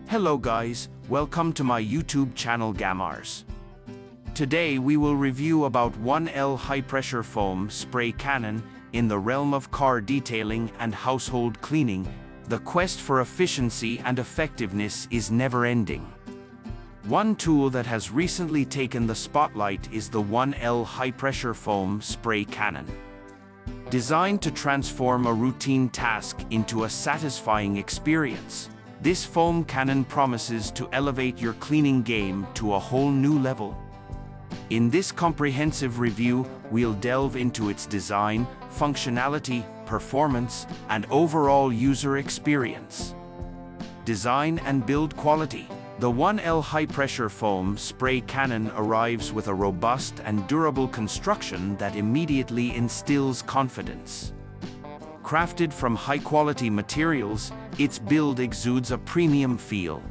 Hello guys, welcome to my YouTube channel GAMAARZ. Today we will review about 1L high-pressure foam spray cannon. In the realm of car detailing and household cleaning, the quest for efficiency and effectiveness is never-ending. One tool that has recently taken the spotlight is the 1L high-pressure foam spray cannon. Designed to transform a routine task into a satisfying experience, this foam cannon promises to elevate your cleaning game to a whole new level. In this comprehensive review, we'll delve into its design, functionality, performance, and overall user experience. Design and build quality. The 1L high-pressure foam spray cannon arrives with a robust and durable construction that immediately instills confidence. Crafted from high-quality materials, its build exudes a premium feel.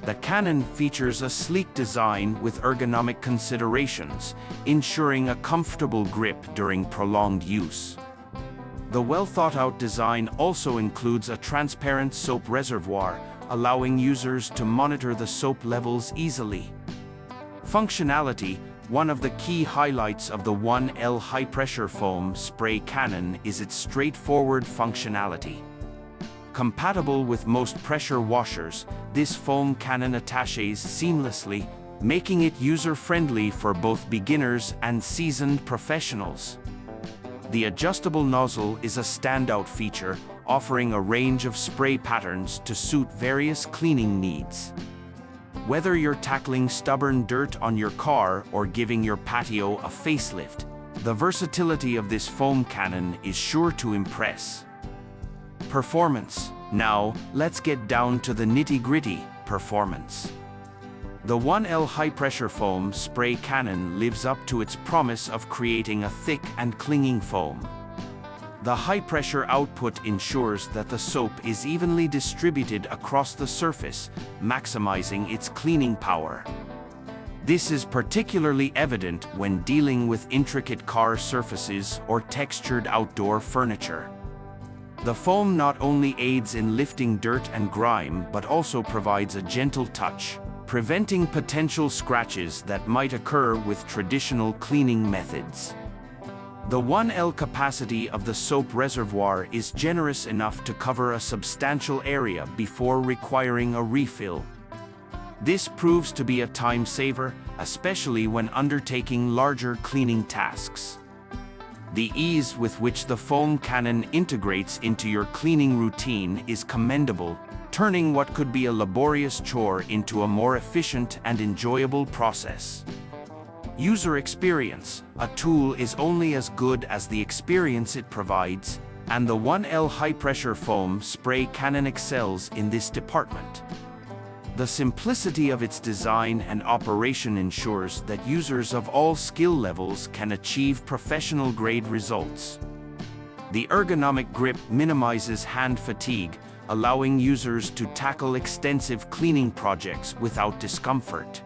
The cannon features a sleek design with ergonomic considerations, ensuring a comfortable grip during prolonged use. The well-thought-out design also includes a transparent soap reservoir, allowing users to monitor the soap levels easily. Functionality. One of the key highlights of the 1L high-pressure foam spray cannon is its straightforward functionality. Compatible with most pressure washers, this foam cannon attaches seamlessly, making it user-friendly for both beginners and seasoned professionals. The adjustable nozzle is a standout feature, offering a range of spray patterns to suit various cleaning needs. Whether you're tackling stubborn dirt on your car or giving your patio a facelift, the versatility of this foam cannon is sure to impress. Performance. Now, let's get down to the nitty-gritty performance. The 1L high-pressure foam spray cannon lives up to its promise of creating a thick and clinging foam. The high-pressure output ensures that the soap is evenly distributed across the surface, maximizing its cleaning power. This is particularly evident when dealing with intricate car surfaces or textured outdoor furniture. The foam not only aids in lifting dirt and grime but also provides a gentle touch, preventing potential scratches that might occur with traditional cleaning methods. The 1L capacity of the soap reservoir is generous enough to cover a substantial area before requiring a refill. This proves to be a time saver, especially when undertaking larger cleaning tasks. The ease with which the foam cannon integrates into your cleaning routine is commendable, turning what could be a laborious chore into a more efficient and enjoyable process. User experience. A tool is only as good as the experience it provides, and the 1L high-pressure foam spray cannon excels in this department. The simplicity of its design and operation ensures that users of all skill levels can achieve professional-grade results. The ergonomic grip minimizes hand fatigue, allowing users to tackle extensive cleaning projects without discomfort.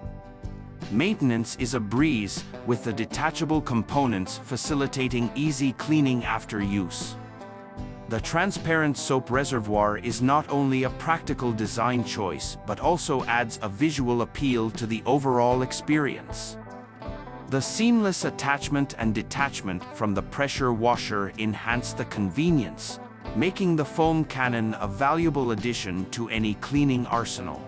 Maintenance is a breeze, with the detachable components facilitating easy cleaning after use. The transparent soap reservoir is not only a practical design choice but also adds a visual appeal to the overall experience. The seamless attachment and detachment from the pressure washer enhance the convenience, making the foam cannon a valuable addition to any cleaning arsenal.